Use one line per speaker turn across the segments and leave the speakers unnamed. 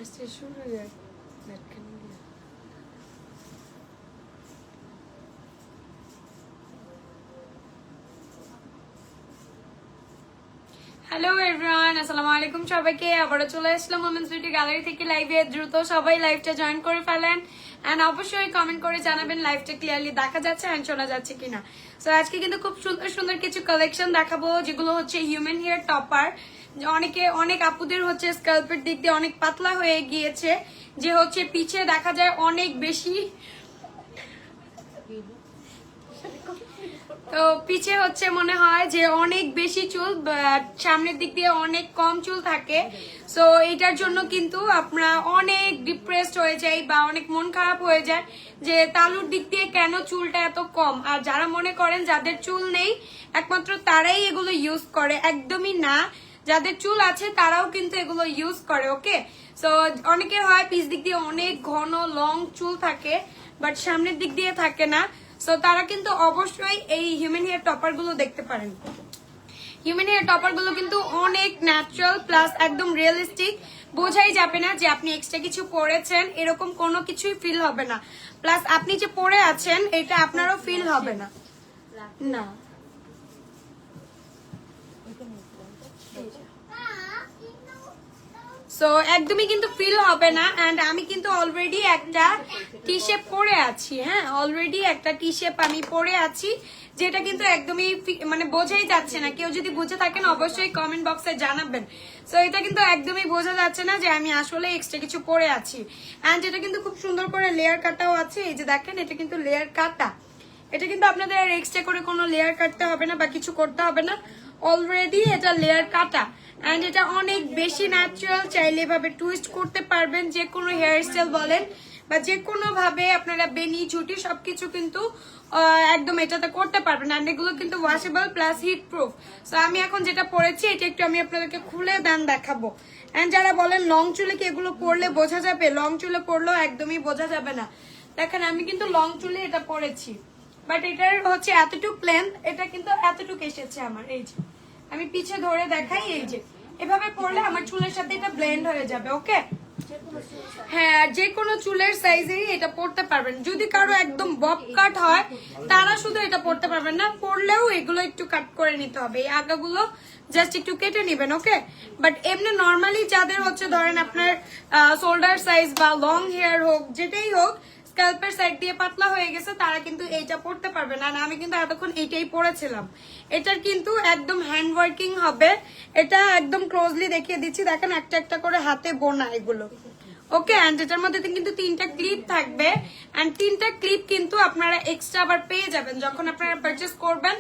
Hello everyone, আসসালামু আলাইকুম সবাইকে। আবারও চলে আসলাম ওমেন্স বিউটি গ্যালারি থেকে লাইভে। দ্রুত সবাই লাইভটা জয়েন করে ফেলেন এন্ড অবশ্যই কমেন্ট করে জানাবেন লাইভটা ক্লিয়ারলি দেখা যাচ্ছে এন্ড শোনা যাচ্ছে কিনা। সো আজকে কিন্তু খুব সুন্দর সুন্দর কিছু কালেকশন দেখাবো, যেগুলো হচ্ছে হিউম্যান হেয়ার টপার। অনেক আপুদের হচ্ছে স্কাল্পের দিক দিয়ে অনেক পাতলা হয়ে গিয়েছে, যে হচ্ছে পিছে দেখা যায় অনেক বেশি, তো পিছে হচ্ছে মনে হয় যে অনেক বেশি চুল, সামনের দিক দিয়ে অনেক কম চুল থাকে। সো এটার জন্য কিন্তু আপনারা অনেক ডিপ্রেসড হয়ে যায় বা অনেক মন খারাপ হয়ে যায় যে তালুর দিক দিয়ে কেন চুলটা এত কম। আর যারা মনে করেন যাদের চুল নেই একমাত্র তারাই এগুলো ইউজ করে, একদমই না। যাদের চুল আছে তারাও কিন্তু এগুলো ইউজ করে। ওকে, সো অনেকের হয় পিছ দিক দিয়ে অনেক ঘন লং চুল থাকে বাট সামনের দিক দিয়ে থাকে না। সো তারা কিন্তু অবশ্যই এই হিউম্যান হেয়ার টপার গুলো দেখতে পারেন। হিউম্যান হেয়ার টপার গুলো কিন্তু অনেক ন্যাচারাল প্লাস একদম রিয়েলিস্টিক, বোঝাই যাবে না যে আপনি এক্সট্রা কিছু পরেছেন, এরকম কোনো কিছুই ফিল হবে না। প্লাস আপনি যে পরে আছেন এটা আপনারও ফিল হবে না। না সো একদমই কিন্তু ফিল হবে না। এন্ড আমি কিন্তু অলরেডি একটা টি শেপ পরে আছি, হ্যাঁ অলরেডি একটা টি শেপ আমি পরে আছি, যেটা কিন্তু একদমই মানে বোঝাই যাচ্ছে না। কেউ যদি বুঝে থাকেন অবশ্যই কমেন্ট বক্সে জানাবেন। সো এটা কিন্তু একদমই বোঝা যাচ্ছে না যে আমি আসলে এক্সট্রা কিছু পরে আছি। এন্ড এটা কিন্তু খুব সুন্দর করে লেয়ার কাটাও আছে, এই যে দেখেন এটা কিন্তু লেয়ার কাটা। এটা কিন্তু আপনাদের আর এক্সট্রা করে কোনো লেয়ার কাটতে হবে না বা কিছু করতে হবে না, অলরেডি এটা লেয়ার কাটা। এন্ড এটা অনেক বেশি ন্যাচারাল, চাইলে এভাবে টুইস্ট করতে পারবেন, যে কোনো হেয়ার স্টাইল বলেন বা যে কোনো ভাবে আপনারা বেনি ঝুটি সবকিছু কিন্তু একদম এটাতে করতে পারবেন। এন্ড এগুলো কিন্তু washable plus heat proof. So আমি এখন যেটা পরেছি এটা একটু আমি আপনাদেরকে খুলে দেন দেখাবো। এন্ড যারা বলেন লং চুলে কি এগুলো পরলে বোঝা যাবে, লং চুলে পরলেও একদমই বোঝা যাবে না। দেখেন আমি কিন্তু লং চুলে এটা পরেছি, বাট এটার হচ্ছে এতটুকু লেন্থ, এটা কিন্তু এতটুকু এসেছে আমার। এই যে আমি পিছে ধরে দেখাই, এই যে এভাবে পরলে আমার চুলের সাথে এটা ব্লেন্ড হয়ে যাবে। ওকে, হ্যাঁ যে কোনো চুলের সাইজেরই এটা পরতে পারবেন। যদি কারো একদম বব কাট হয় তারা শুধু এটা পরতে পারবেন না, পরলেও এগুলো একটু কাট করে নিতে হবে, এই আগাগুলো জাস্ট একটু কেটে নিবেন। ওকে, বাট এমনি নর্মালি যাদের হচ্ছে ধরেন আপনার শোল্ডার সাইজ বা লং হেয়ার হোক যেটাই হোক, স্ক্যাল্পের সাইড দিয়ে পাতলা হয়ে গেছে, তারা কিন্তু এইটা পড়তে পারবে না। আমি কিন্তু এতক্ষণ এইটাই পড়েছিলাম। এটার কিন্তু একদম হ্যান্ড ওয়ার্কিং হবে, এটা একদম ক্লোজলি দেখিয়ে দিচ্ছি, দেখেন একটা একটা করে হাতে বোনা এগুলো। ওকে, এন্ড এটার মধ্যে কিন্তু 3টা ক্লিপ থাকবে। এন্ড 3টা ক্লিপ কিন্তু আপনারা এক্সট্রা আবার পেয়ে যাবেন যখন আপনারা পারচেস করবেন,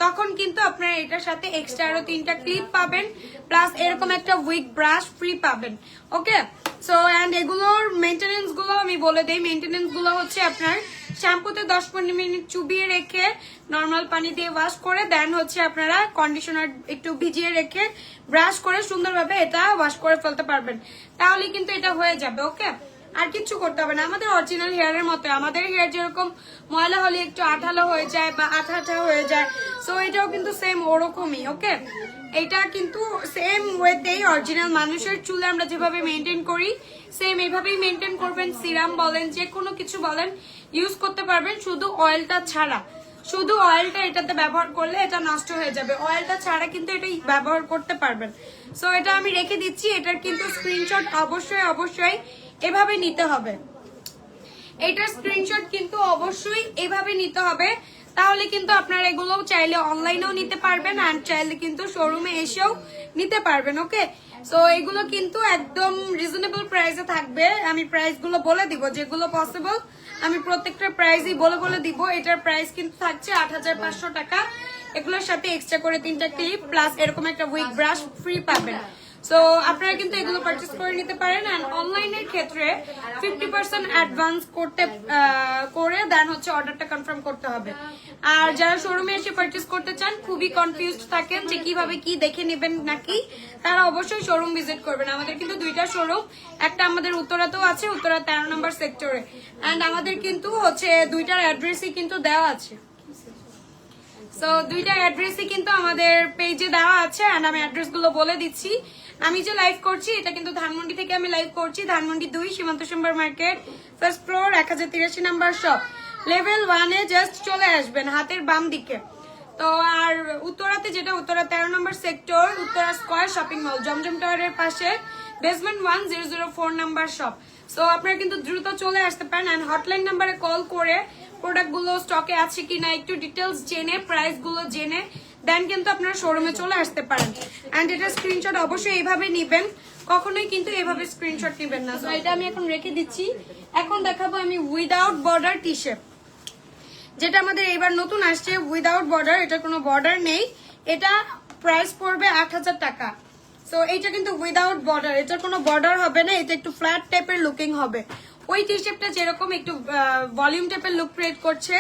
তখন কিন্তু আপনারা এটার সাথে এক্সট্রা আরো 3টা ক্লিপ পাবেন, প্লাস এরকম একটা উইক ব্রাশ ফ্রি পাবেন। ওকে, সো এন্ড এগুলোর মেইনটেনেন্স গুলো আমি বলে দিই। মেইনটেনেন্স গুলো হচ্ছে আপনার শ্যাম্পুতে 10-15 মিনিট চুবিয়ে রেখে নর্মাল পানি দিয়ে ওয়াশ করে দেন হচ্ছে আপনারা কন্ডিশনার একটু ভিজিয়ে রেখে ব্রাশ করে সুন্দরভাবে এটা ওয়াশ করে ফেলতে পারবেন, তাহলে কিন্তু এটা হয়ে যাবে। ওকে, আর কিছু করতে হবে না। আমাদের অরিজিনাল হেয়ারের মতো, আমাদের হেয়ার যেরকম ময়লা হলে একটু আঠালো হয়ে যায় বা আঠা আঠা হয়ে যায়, সো এটাও কিন্তু সেম ওরকমই। ওকে, এটা কিন্তু সেম ওয়েতেই অরিজিনাল মানুষের চুলে আমরা যেভাবে মেনটেন করি সেম এইভাবেই মেনটেন করবেন। সিরাম বলেন যে কোনো কিছু বলেন ইউজ করতে পারবেন, শুধু অয়েলটা ছাড়া। শুধু অয়েলটা এটাতে ব্যবহার করলে এটা নষ্ট হয়ে যাবে, অয়েলটা ছাড়া কিন্তু এটা ব্যবহার করতে পারবেন। সো এটা আমি রেখে দিচ্ছি, এটার কিন্তু স্ক্রিনশট অবশ্যই অবশ্যই এভাবে নিতে হবে। এটার স্ক্রিনশট কিন্তু অবশ্যই এভাবে নিতে হবে, তাহলে কিন্তু আপনারা এগুলো চাইলে অনলাইনেও নিতে পারবেন আর চাইলে কিন্তু শোরুমে এসেও নিতে পারবেন। ওকে, সো এগুলো কিন্তু একদম রিজনেবল প্রাইসে থাকবে। আমি প্রাইস গুলো বলে দিব, যেগুলো পসিবল আমি প্রত্যেকটা প্রাইসই বলে দিব। এটার প্রাইস কিন্তু থাকছে 8500 টাকা। এগুলোর সাথে এক্সট্রা করে 3টা ক্লিপ প্লাস এরকম একটা উইক ব্রাশ ফ্রি পাবেন। সো আপনারা কিন্তু এগুলো পারচেস করে নিতে পারেন। এন্ড অনলাইনের ক্ষেত্রে 50% অ্যাডভান্স করে দেন হচ্ছে অর্ডারটা কনফার্ম করতে হবে। আর যারা শোরুমে এসে পারচেস করতে চান, খুবই কনফিউজড থাকেন যে কিভাবে কি দেখে নেবেন নাকি, তারা অবশ্যই শোরুম ভিজিট করবেন। আমাদের কিন্তু 2টা শোরুম, একটা আমাদের উত্তরাতেও আছে, উত্তরা 13 নম্বর সেক্টরে। এন্ড আমাদের কিন্তু হচ্ছে 2টার অ্যাড্রেসই কিন্তু দেওয়া আছে। সো দুইটা অ্যাড্রেসই কিন্তু আমাদের পেজে দেওয়া আছে এন্ড আমি অ্যাড্রেসগুলো বলে দিচ্ছি। আমি যে লাইভ করছি এটা কিন্তু ধানমন্ডি থেকে আমি লাইভ করছি, Dhanmondi 2 Simanta super market, first floor 1083 number shop, level 1-এ জাস্ট চলে আসবেন হাতের বাম দিকে। তো আর উত্তরাতে যেটা Uttara 13 number sector, Uttara square shopping mall, Jamjam টাওয়ারের পাশে, বেসমেন্ট 1004 নাম্বার শপ। সো আপনারা কিন্তু দ্রুত চলে আসতে পারেন এন্ড হটলাইন নাম্বারে কল করে প্রোডাক্টগুলো স্টকে আছে কিনা একটু ডিটেলস জেনে প্রাইসগুলো জেনে দেন কিন্তু আপনারা শোরুমে চলে আসতে পারেন। এন্ড এটা স্ক্রিনশট অবশ্যই এইভাবে নেবেন, কখনোই কিন্তু এইভাবে স্ক্রিনশট নেবেন না। সো এটা আমি এখন রেখে দিচ্ছি। এখন দেখাবো আমি উইদাউট বর্ডার টি শার্ট, যেটা আমাদের এবার নতুন আসছে উইদাউট বর্ডার, এটা কোনো বর্ডার নেই, এটা প্রাইস পড়বে 8000 টাকা। সো এইটা কিন্তু উইদাউট বর্ডার, এটা কোনো বর্ডার হবে না, এটা একটু ফ্ল্যাট টাইপের লুকিং হবে। ওই টি শার্টটা যেরকম একটু ভলিউম টাইপের লুক ক্রিয়েট করছে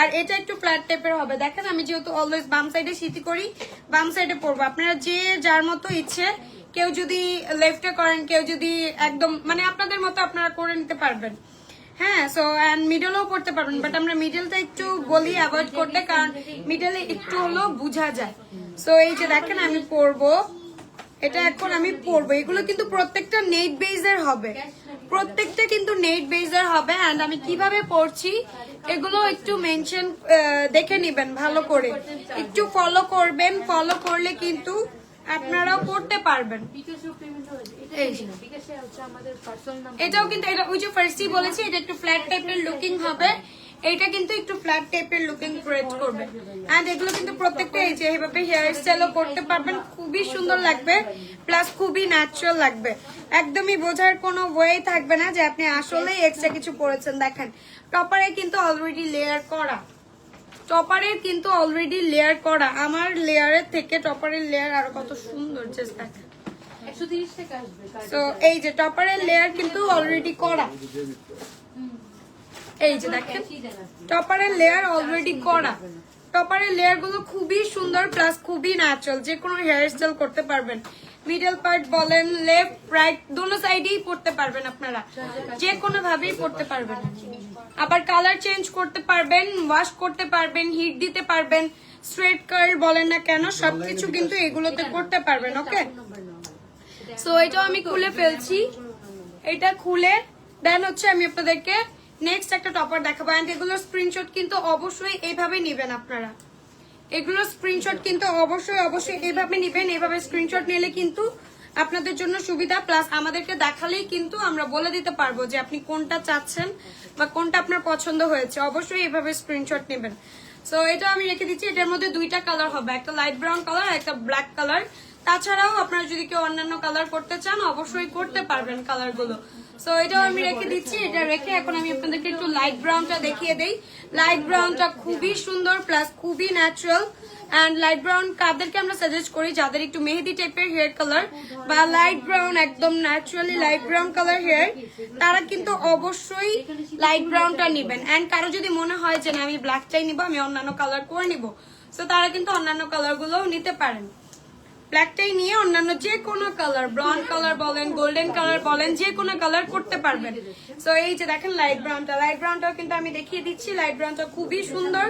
আর এটা একটু ফ্ল্যাট টাইপের হবে। দেখেন আমি যেহেতু অলওয়েজ বাম সাইডে সিটি করি, বাম সাইডে পরবো, আপনারা যে যার মতো ইচ্ছে, কেউ যদি লেফটে করেন, কেউ যদি একদম মানে আপনাদের মতো আপনারা করে নিতে পারবেন। হ্যাঁ, সো এন্ড মিডলও পড়তে পারবেন, বাট আমরা মিডলটা একটু বলি অ্যাভয়েড করতে, কারণ মিডলে একটু হলেও বোঝা যায়। সো এই যে দেখেন আমি পরবো, এটা এখন আমি পরবো, এগুলো কিন্তু প্রত্যেকটা নেট বেজের হবে, প্রত্যেকটা কিন্তু নেট বেজের হবে। এন্ড আমি কিভাবে পরছি এগুলো একটু মেনশন দেখে নিবেন ভালো করে, একটু ফলো করবেন, ফলো করলে কিন্তু আপনারাও করতে পারবেন। এটাও কিন্তু এটা ওই যে ফার্স্টই বলেছি, এটা একটু ফ্ল্যাট টাইপের লুকিং হবে, এটা কিন্তু একটু ফ্ল্যাট টাইপের লুকিং ক্রিয়েট করবে। এন্ড এগুলো কিন্তু প্রত্যেকটা এই যে এইভাবে হেয়ার স্টাইলও করতে পারবেন, খুবই সুন্দর লাগবে, প্লাস খুবই ন্যাচারাল লাগবে, একদমই বোঝার কোনো ওয়ে থাকবে না যে আপনি আসলে এক্সট্রা কিছু পরেছেন। দেখেন টপারে কিন্তু অলরেডি লেয়ার করা, টপারের কিন্তু অলরেডি লেয়ার করা, আমার লেয়ারের থেকে টপারের লেয়ার আরো কত সুন্দর, জাস্ট দেখেন। তো এই যে টপারের লেয়ার কিন্তু অলরেডি করা, এই যে দেখেন টপারের লেয়ার অলরেডি করা, টপারের লেয়ার গুলো খুবই সুন্দর প্লাস খুবই ন্যাচারাল, যে কোনো হেয়ার স্টাইল করতে পারবেন, মিডল পার্ট বলেন লেফট রাইট দোনো সাইডেই পড়তে পারবেন, আপনারা যে কোনো ভাবেই পড়তে পারবেন। আবার কালার চেঞ্জ করতে পারবেন, ওয়াশ করতে পারবেন, হিট দিতে পারবেন, স্ট্রেট কার্ল বলেন না কেন সবকিছু কিন্তু এগুলোতে করতে পারবেন। ওকে, সো এটাও আমি খুলে ফেলছি, এটা খুলে দেন হচ্ছে আমি আপনাদেরকে নেক্সট একটা টপার দেখাবো। এন্ড এগুলোর স্ক্রিনশট কিন্তু অবশ্যই এইভাবে নিবেন আপনারা, এগুলোর স্ক্রিনশট কিন্তু অবশ্যই এইভাবে নিবেন, এইভাবে স্ক্রিনশট নিলে কিন্তু আপনাদের জন্য সুবিধা, প্লাস আমাদেরকে দেখালেই কিন্তু আমরা বলে দিতে পারবো যে আপনি কোনটা চাচ্ছেন বা কোনটা আপনার পছন্দ হয়েছে। অবশ্যই এইভাবে স্ক্রিনশট নেবেন। সো এটা আমি রেখে দিচ্ছি, এটার মধ্যে দুইটা কালার হবে, একটা লাইট ব্রাউন কালার আর একটা ব্ল্যাক কালার। তাছাড়াও আপনারা যদি কেউ অন্যান্য কালার করতে চান অবশ্যই করতে পারবেন কালার গুলো। সো এটাও আমি রেখে দিচ্ছি, এটা রেখে এখন আমি আপনাদেরকে একটু লাইট ব্রাউনটা দেখিয়ে দেই। লাইট ব্রাউনটা খুবই সুন্দর প্লাস খুবই ন্যাচারাল। এন্ড লাইট ব্রাউন কাদেরকে আমরা সাজেস্ট করি, যাদের একটু মেহেদি টাইপের হেয়ার কালার বা লাইট ব্রাউন একদম naturally light brown colour hair, তারা কিন্তু অবশ্যই লাইট ব্রাউনটা নিবেন। এন্ড কারো যদি মনে হয় যে না আমি ব্ল্যাকটাই নিবো, আমি অন্যান্য কালার করে নিবো, সো তারা কিন্তু অন্যান্য কালার গুলোও নিতে পারেন। ব্ল্যাকটাই নিয়ে অন্যান্য যে কোনো কালার, ব্রাউন কালার বলেন, গোল্ডেন কালার বলেন, যে কোনো কালার করতে পারবেন। সো এই যে দেখেন লাইট ব্রাউনটাও কিন্তু আমি দেখিয়ে দিচ্ছি, লাইট ব্রাউনটা খুবই সুন্দর।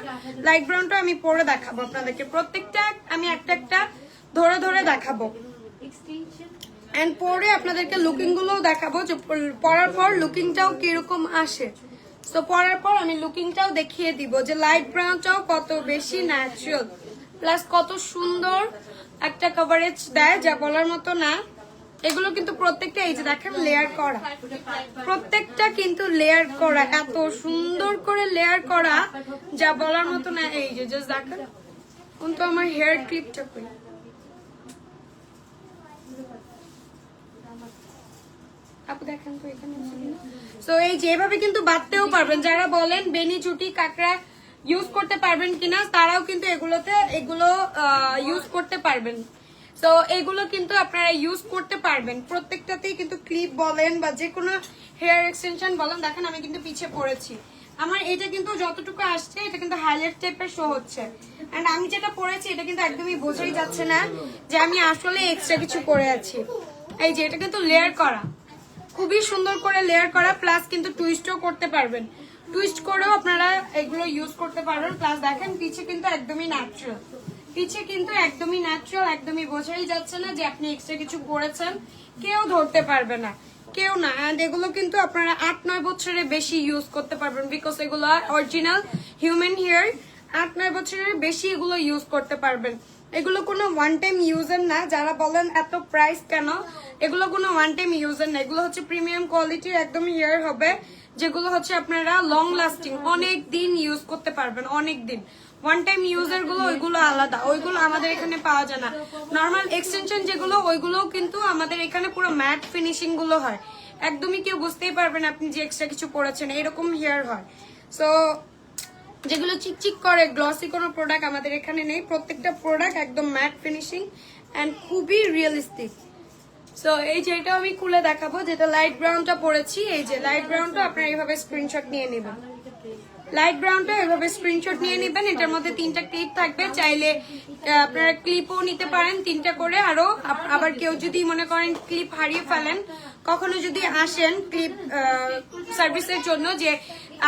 লাইট ব্রাউনটা আমি পরে দেখাবো আপনাদেরকে, প্রত্যেকটা আমি একটা একটা ধরে ধরে দেখাবো এন্ড পরে আপনাদেরকে লুকিং গুলো দেখাবো, যে পরার পর লুকিংটাও কিরকম আসে। তো পরার পর আমি লুকিংটাও দেখিয়ে দিব যে লাইট ব্রাউনটাও কত বেশি ন্যাচারাল প্লাস কত সুন্দর একটা কভারেজ দেয়, যা বলার মতো না। এগুলো কিন্তু প্রত্যেকটা এই যে দেখেন লেয়ার করা, প্রত্যেকটা কিন্তু লেয়ার করা, এত সুন্দর করে লেয়ার করা যা বলার মতো না। এই যে জাস্ট দেখেন, কিন্তু আমার হেয়ার ক্লিপটা কই, আপু দেখেন তো এখানে। সো এই যেভাবে কিন্তু বাঁধতেও পারবেন, যারা বলেন বেনি চুটি কাকড়া ইউজ করতে পারবেন কিনা, তারাও কিন্তু এগুলো ইউজ করতে পারবেন। তো এগুলো কিন্তু আপনারা ইউজ করতে পারবেন, প্রত্যেকটাতেই কিন্তু ক্লিপ বলেন বা যে কোনো হেয়ার এক্সটেনশন বলেন। দেখেন আমি কিন্তু পিছিয়ে পড়েছি, আমার এটা কিন্তু যতটুকু আসছে এটা কিন্তু হাইলাইট টাইপের শো হচ্ছে। এন্ড আমি যেটা পরেছি এটা কিন্তু একদমই বোঝাই যাচ্ছে না যে আমি আসলে এক্সট্রা কিছু পরে আছি। এই যে এটা কিন্তু লেয়ার করা, খুবই সুন্দর করে লেয়ার করা, প্লাস কিন্তু টুইস্টও করতে পারবেন। টুইস্ট করেও আপনারা এগুলো ইউজ করতে পারবেন। প্লাস দেখেন পিছে কিন্তু একদমই ন্যাচারাল, পিছে কিন্তু একদমই ন্যাচারাল, একদমই বোঝাই যাচ্ছে না যে আপনি এক্সট্রা কিছু করেছেন, কেউ ধরতে পারবে না, কেউ না। এন্ড এগুলো কিন্তু আপনারা 8-9 বছরের বেশি ইউজ করতে পারবেন, বিকজ এগুলো অরিজিনাল হিউম্যান হেয়ার। 8-9 বছরের বেশি এগুলো ইউজ করতে পারবেন। এগুলো কোনো ওয়ান টাইম ইউজার না। যারা বলেন এত প্রাইস কেন, এগুলো কোনো ওয়ান টাইম ইউজার না। এগুলো হচ্ছে প্রিমিয়াম কোয়ালিটির একদম হেয়ার হবে, যেগুলো হচ্ছে আপনারা লং লাস্টিং অনেক দিন ইউজ করতে পারবেন, অনেক দিন। ওয়ান টাইম ইউজার গুলো ওইগুলো আলাদা, ওইগুলো আমাদের এখানে পাওয়া যায় না। নর্মাল এক্সটেনশন যেগুলো, ওইগুলোও কিন্তু আমাদের এখানে পুরো ম্যাট ফিনিশিং গুলো হয়, একদমই কেউ বুঝতেই পারবেন আপনি যে এক্সট্রা কিছু পড়েছেন, এরকম হেয়ার হয়। সো যেগুলো চিকচিক করে গ্লসি কোনো প্রোডাক্ট আমাদের এখানে নেই, প্রত্যেকটা প্রোডাক্ট একদম ম্যাট ফিনিশিং অ্যান্ড খুবই রিয়েলিস্টিক। সো এই যে এটা আমি খুলে দেখাবো, যেটা লাইট ব্রাউনটা পরেছি। এই যে লাইট ব্রাউনটা আপনারা এইভাবে স্ক্রিনশট নিয়ে নেবেন, লাইট ব্রাউনটা এভাবে স্ক্রিনশট নিয়ে নেবেন। এটার মধ্যে 3টা ক্লিপ থাকবে, চাইলে আপনারা ক্লিপও নিতে পারেন 3টা করে। আরো আবার কেউ যদি মনে করেন ক্লিপ হারিয়ে ফেলেন, কখনো যদি আসেন ক্লিপ সার্ভিসের জন্য যে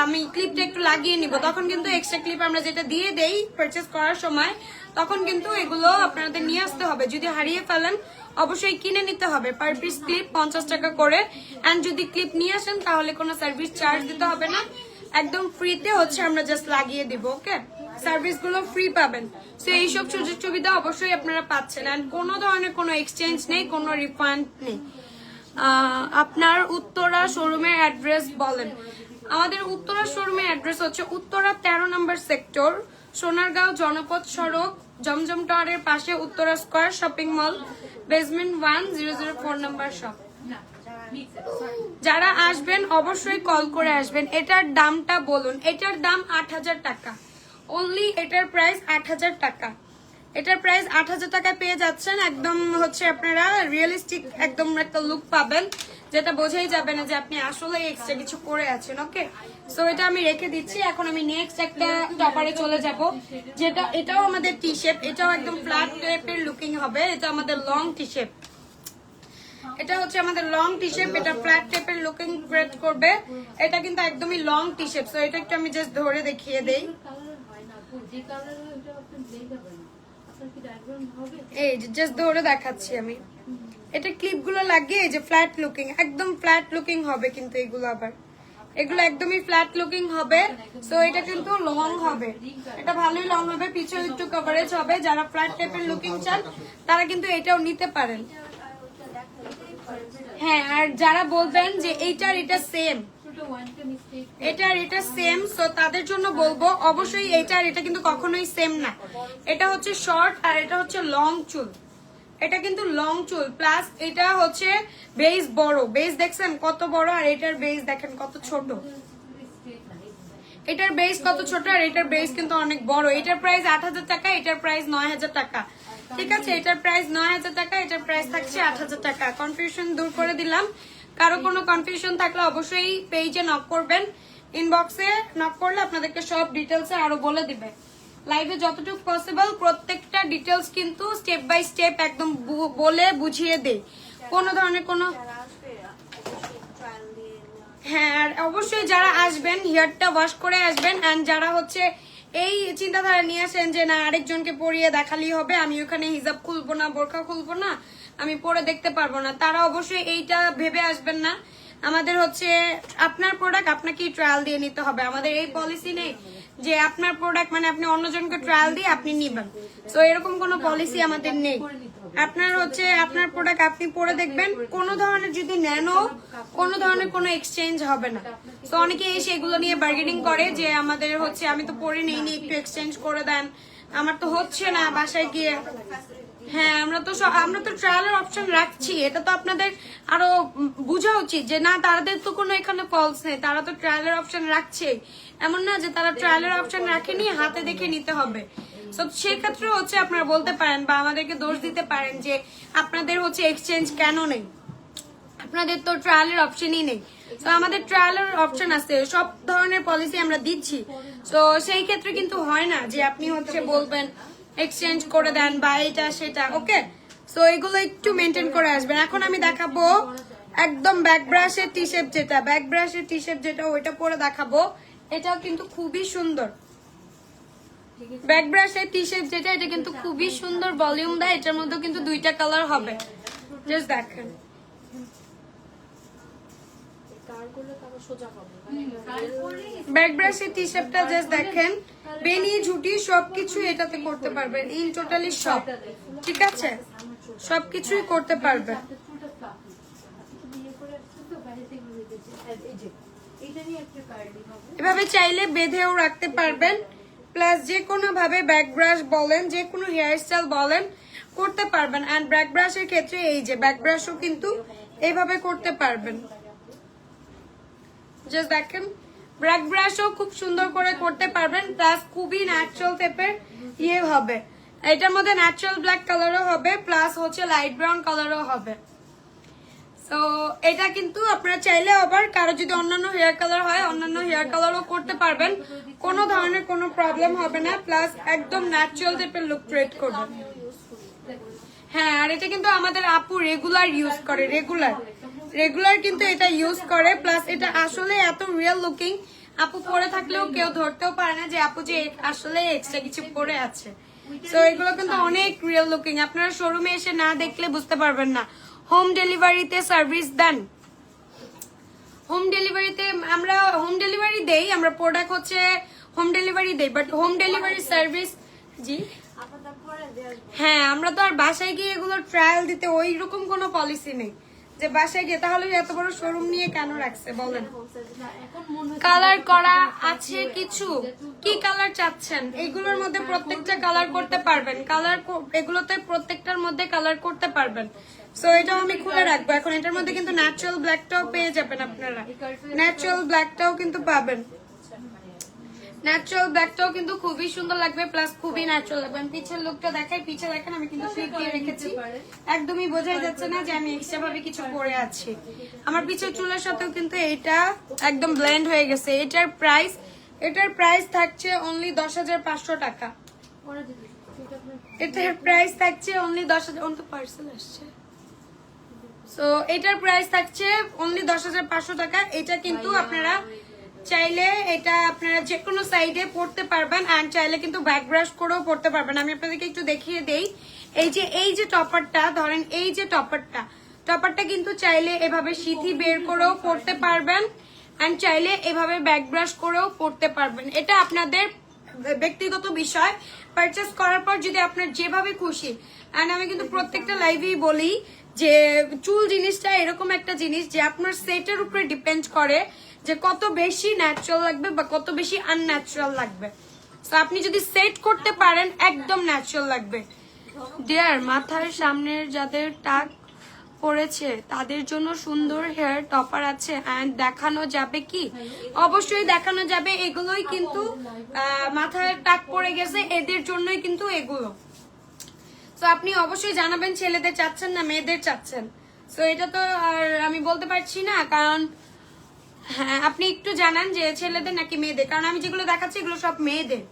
আমি ক্লিপটা একটু লাগিয়ে নিব, তখন কিন্তু এক্সট্রা ক্লিপ আমরা যেটা দিয়ে দেই পারচেস করার সময়, তখন কিন্তু এগুলো আপনাদের নিয়ে আসতে হবে। যদি হারিয়ে ফেলেন অবশ্যই কিনে নিতে হবে, পার পিস ক্লিপ 50 টাকা করে। এন্ড যদি ক্লিপ নিয়ে আসেন তাহলে কোনো সার্ভিস চার্জ দিতে হবে না, একদম ফ্রিতে হচ্ছে আমরা জাস্ট লাগিয়ে দিব। ওকে, সার্ভিস গুলো ফ্রি পাবেন। সো এইসব সুযোগ সুবিধা অবশ্যই আপনারা পাচ্ছেন। এন্ড কোনো ধরনের কোনো এক্সচেঞ্জ নেই, কোনো রিফান্ড নেই। আপনার উত্তরা শোরুমের অ্যাড্রেস বলেন। আমাদের উত্তরা শোরুমের অ্যাড্রেস হচ্ছে উত্তরা 13 নম্বর সেক্টর, সোনারগাঁও জনপথ সড়ক, জমজম টাওয়ারের পাশে, উত্তরা স্কয়ার শপিং মল, বেসমেন্ট 1004 নম্বর শপ। যারা আসবেন অবশ্যই কল করে আসবেন। এটার দামটা বলুন। এটার দাম 8000 টাকা অনলি, এটার প্রাইস 8000 টাকা। এটার প্রাইস 8000 টাকায় পেয়ে যাচ্ছেন। একদম হচ্ছে আপনারা রিয়েলিস্টিক একদম একটা লুক পাবেন, যেটা বোঝাই যাবে না যে আপনি আসলে এক্সট্রা কিছু করে আছেন। ওকে, সো এটা আমি রেখে দিচ্ছি। এখন আমি নেক্সট একটা টপারে চলে যাব, যেটা এটাও আমাদের টি শেপ, এটাও একদম ফ্ল্যাট টাইপের লুকিং হবে। এটা আমাদের লং টি শেপ, এটা হচ্ছে আমাদের লং টি শেপ, এটা ফ্ল্যাট টাইপের লুকিং ক্রিয়েট করবে। এটা কিন্তু একদমই লং টি শেপ। সো এটা একটু আমি জাস্ট ধরে দেখিয়ে দেই। এই যে জাস্ট ধরে দেখাচ্ছি আমি, এটা ক্লিপ গুলো লাগিয়ে এই যে ফ্ল্যাট লুকিং, একদম ফ্ল্যাট লুকিং হবে। কিন্তু এগুলো আবার এগুলো একদমই ফ্ল্যাট লুকিং হবে। সো এটা কিন্তু লং হবে, এটা ভালোই লং হবে, পিছনে একটু কভারেজ হবে। যারা ফ্ল্যাট টাইপের লুকিং চান তারা কিন্তু এটাও নিতে পারেন। হ্যাঁ, আর যারা বলবেন যে এইটার এটা সেম, এটার এটা সেম, সো তাদের জন্য বলবো অবশ্যই এইটার এটা কিন্তু কখনোই সেম না। এটা হচ্ছে শর্ট আর এটা হচ্ছে লং চুল। এটা কিন্তু লং চুল, প্লাস এটা হচ্ছে বেস বড়। বেস দেখছেন কত বড়, আর এটার বেস দেখেন কত ছোট। এটার বেস কত ছোট আর এটার বেস কিন্তু অনেক বড়। এটার প্রাইস 8000 টাকা, এটার প্রাইস 9000 টাকা। ঠিক আছে, এটার প্রাইস 9000 টাকা, এটার প্রাইস থাকছে 8000 টাকা। কনফিউশন দূর করে দিলাম। কারো কোনো কনফিউশন থাকলে অবশ্যই পেজে নক করবেন, ইনবক্সে নক করলে আপনাদেরকে সব ডিটেলসে আরো বলে দিবে। লাইভে যতটুকু পসিবল প্রত্যেকটা ডিটেলস কিন্তু স্টেপ বাই স্টেপ একদম বলে বুঝিয়ে দেই, কোনো ধরনের কোনো। হ্যাঁ, আর অবশ্যই যারা আসবেন হেয়ারটা ওয়াশ করে আসবেন। এন্ড যারা হচ্ছে এই চিন্তাধারা নিয়ে আসেন যে না আরেকজনকে পরিয়ে দেখালেই হবে, আমি ওখানে হিজাব খুলবো না, বোরকা খুলবো না, আমি পরে দেখতে পারবো না, তারা অবশ্যই এইটা ভেবে আসবেন না। আমাদের হচ্ছে আপনার প্রোডাক্ট আপনাকেই ট্রায়াল দিয়ে নিতে হবে। আমাদের এই পলিসি নেই যে আপনার প্রোডাক্ট মানে আপনি অন্যজনকে ট্রায়াল দিয়ে আপনি নিবেন। তো এরকম কোনো পলিসি আমাদের নেই। আপনার হচ্ছে আপনার প্রোডাক্ট আপনি পরে দেখবেন, কোনো ধরনের যদি নেনও কোনো ধরনের কোনো এক্সচেঞ্জ হবে না। তো অনেকে এসে এগুলো নিয়ে বার্গেনিং করে যে আমাদের হচ্ছে আমি তো পরে নেই, একটু এক্সচেঞ্জ করে দেন, আমার তো হচ্ছে না বাসায় গিয়ে। হ্যাঁ, আমরা তো ট্রায়ালের অপশন রাখছি, এটা তো আপনাদের আরো বোঝা উচিত যে না তাদের তো কোনো এখানে ফলস নেই, তারা তো ট্রায়ালের অপশন রাখছে। এমন না যে তারা ট্রায়ালের অপশন রাখেনি, হাতে দেখে নিতে হবে। সো সেক্ষেত্রে হচ্ছে আপনারা বলতে পারেন বা আমাদেরকে দোষ দিতে পারেন যে আপনাদের হচ্ছে এক্সচেঞ্জ কেন নেই, আপনাদের তো ট্রায়ালের অপশনই নেই। তো আমাদের ট্রায়ালের অপশন আছে, সব ধরনের পলিসি আমরা দিচ্ছি। তো সেই ক্ষেত্রে কিন্তু হয় না যে আপনি হচ্ছে বলবেন এক্সচেঞ্জ করে দেন বা এটা সেটা। ওকে, সো এগুলো একটু মেনটেন করে আসবেন। এখন আমি দেখাবো একদম ব্যাক ব্রাশের টি শেপ, যেটা ব্যাক ব্রাশের টি শেপ যেটা ওইটা পরে দেখাবো। এটাও কিন্তু খুবই সুন্দর। ব্যাক ব্রাশের টি শেপ যেটা, এটা কিন্তু খুবই সুন্দর ভলিউম দেয়। এটার মধ্যে কিন্তু দুইটা কালার হবে, জাস্ট দেখেন। ব্যাক ব্রাশের টি শেপটা জাস্ট দেখেন, বেনি ঝুটি সবকিছু এটাতে করতে পারবেন, ইন টোটালি সব, ঠিক আছে, সবকিছুই করতে পারবেন। এভাবে চাইলে বেঁধেও রাখতে পারবেন, প্লাস যে কোনো ভাবে ব্যাক ব্রাশ বলেন, যে কোনো হেয়ার স্টাইল বলেন করতে পারবেন। এন্ড ব্যাক ব্রাশের ক্ষেত্রে এই যে ব্যাক ব্রাশও কিন্তু এইভাবে করতে পারবেন, জাস্ট দেখেন। ব্যাক ব্রাশও খুব সুন্দর করে করতে পারবেন, প্লাস খুবই ন্যাচারাল টাইপের ইয়ে হবে। এটার মধ্যে ন্যাচারাল ব্ল্যাক কালারও হবে, প্লাস হচ্ছে লাইট ব্রাউন কালারও হবে। তো এটা কিন্তু আপনারা চাইলে আবার কারো যদি অন্যান্য হেয়ার কালার হয়, অন্যান্য হেয়ার কালারও করতে পারবেন, কোনো ধরনের কোনো প্রবলেম হবে না, প্লাস একদম ন্যাচারাল টাইপের লুক ক্রিয়েট করবেন। হ্যাঁ, আর এটা কিন্তু আমাদের আপু রেগুলার ইউজ করে, রেগুলার কিন্তু এটা ইউজ করে, প্লাস এটা আসলে এত রিয়েল লুকিং, আপু পরে থাকলেও কেউ ধরতেও পারে না যে আপু যে আসলে এক্সট্রা কিছু পরে আছে। তো এগুলো কিন্তু অনেক রিয়েল লুকিং, আপনারা শোরুমে এসে না দেখলে বুঝতে পারবেন না। হোম ডেলিভারিতে সার্ভিস দেন? হোম ডেলিভারিতে আমরা হোম ডেলিভারি দেই, আমরা প্রোডাক্ট হচ্ছে হোম ডেলিভারি দেই, বাট হোম ডেলিভারি সার্ভিস, জি হ্যাঁ, আমরা তো আর বাসায় গিয়ে এগুলো ট্রায়াল দিতে ওই রকম কোনো পলিসি নেই যে বাসায় গিয়ে, তাহলে এত বড় শোরুম নিয়ে কেন রাখছে বলেন। কালার করা আছে কিছু, কি কালার চাচ্ছেন? এইগুলোর মধ্যে প্রত্যেকটা কালার করতে পারবেন, কালার এগুলোতে প্রত্যেকটার মধ্যে কালার করতে পারবেন। সো এটাও আমি খুলে রাখবো এখন। এটার মধ্যে কিন্তু ন্যাচারাল ব্ল্যাকটাও পেয়ে যাবেন আপনারা, ন্যাচারাল ব্ল্যাকটাও কিন্তু পাবেন, ন্যাচারাল ব্ল্যাকটাও কিন্তু খুবই সুন্দর লাগবে, প্লাস খুবই ন্যাচারাল লাগবে। আমি পিছের লুকটা দেখাই, পিছে দেখেন আমি কিন্তু ক্লিপ দিয়ে রেখেছি, একদমই বোঝাই যাচ্ছে না যে আমি এক্সট্রা ভাবে কিছু পরে আছি। আমার পিছের চুলের সাথেও কিন্তু এটা একদম ব্লেন্ড হয়ে গেছে। এটার প্রাইস থাকছে অনলি 10,500 টাকা। এটার প্রাইস থাকছে অনলি 10,000, অন্ত পার্সেল আসছে। সো এটার প্রাইস থাকছে অনলি 10,500 টাকা। এটা কিন্তু আপনারা চাইলে এটা আপনারা যে কোনো সাইডে পড়তে পারবেন, এন্ড চাইলে কিন্তু ব্যাক ব্রাশ করেও পড়তে পারবেন। আমি আপনাদেরকে একটু দেখিয়ে দেই, এই যে টপারটা ধরেন, এই যে টপারটা কিন্তু চাইলে এভাবে সিথি বের করেও পড়তে পারবেন, এন্ড চাইলে এভাবে ব্যাক ব্রাশ করেও পড়তে পারবেন। এটা আপনাদের ব্যক্তিগত বিষয়, পারচেস করার পর যদি আপনার যেভাবে খুশি। এন্ড আমি কিন্তু প্রত্যেকটা লাইভেই বলি যে চুল জিনিসটা এরকম একটা জিনিস যে আপনার সেটের উপরে ডিপেন্ড করে যে কত বেশি ন্যাচারাল লাগবে বা কত বেশি আনন্যাচারাল লাগবে। তো আপনি যদি সেট করতে পারেন একদম ন্যাচারাল লাগবে। ডিয়ার, মাথার সামনের যাদের টাক পড়েছে তাদের জন্য সুন্দর হেয়ার টপার আছে, এন্ড দেখানো যাবে কি? অবশ্যই দেখানো যাবে। এগুলোই কিন্তু মাথায় টাক পড়ে গেছে, এদের জন্যই কিন্তু এগুলো। তো আপনি অবশ্যই জানাবেন ছেলেদের চাচ্ছেন না মেয়েদের চাচ্ছেন। তো এটা তো আর আমি বলতে পারছি না, কারণ হ্যাঁ আপনি একটু জানান যে ছেলেদের নাকি মেয়েদের, কারণ আমি যেগুলো দেখাচ্ছি এগুলো সব মেয়েদের,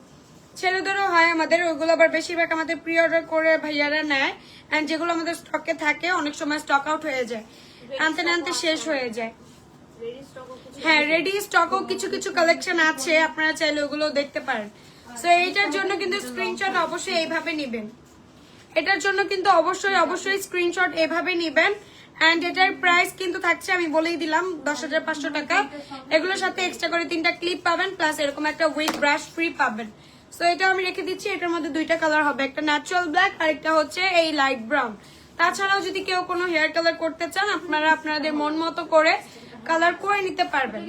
ছেলেদেরও হয় আমাদের, ওইগুলো আবার বেশিরভাগ আমাদের প্রি অর্ডার করে ভাইয়ারা নেয়, এন্ড যেগুলো আমাদের স্টকে থাকে অনেক সময় স্টক আউট হয়ে যায়, আনতে শেষ হয়ে যায়। হ্যাঁ, রেডি স্টকও কিছু কিছু কালেকশন আছে, আপনারা চাইলে ওগুলো দেখতে পারেন। তো এইটার জন্য কিন্তু স্ক্রিনশট অবশ্যই এইভাবে নিবেন, এটার জন্য কিন্তু অবশ্যই স্ক্রিনশট এভাবে নিবেন। এন্ড এটার প্রাইস কিন্তু থাকছে, আমি বলেই দিলাম, 10,500 টাকা। এগুলোর সাথে এক্সট্রা করে 3টা ক্লিপ পাবেন, প্লাস এরকম একটা উইথ ব্রাশ ফ্রি পাবেন। সো এটা আমি রেখে দিচ্ছি। এটার মধ্যে দুইটা কালার হবে, একটা ন্যাচারাল ব্ল্যাক আর একটা হচ্ছে এই লাইট ব্রাউন। তাছাড়াও যদি কেউ কোনো হেয়ার কালার করতে চান, আপনারা আপনাদের মন মতো করে কালার করে নিতে পারবেন।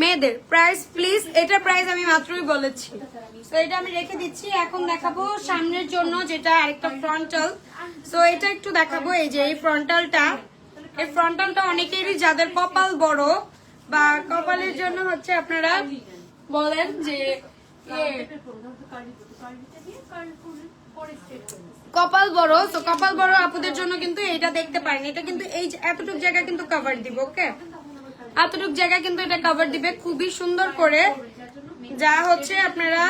মেয়েদের প্রাইস প্লিজ, এটার প্রাইস আমি মাত্রই বলেছি। তো এটা আমি রেখে দিচ্ছি। এখন দেখাবো সামনের জন্য যেটা আরেকটা ফ্রন্টাল। সো এটা একটু দেখাবো, এই যে এই ফ্রন্টালটা, এই ফ্রন্টালটা অনেকেরই যাদের কপাল বড় বা কপালের জন্য হচ্ছে আপনারা বলেন যে কপাল বড়, তো কপাল বড় আপুদের জন্য কিন্তু এটা দেখতে পারেন। এটা কিন্তু এই এতটুকু জায়গা কিন্তু কভার দিব, ওকে, এতটুকু জায়গা কিন্তু এটা কভার দিবে খুবই সুন্দর করে, যা হচ্ছে আপনারা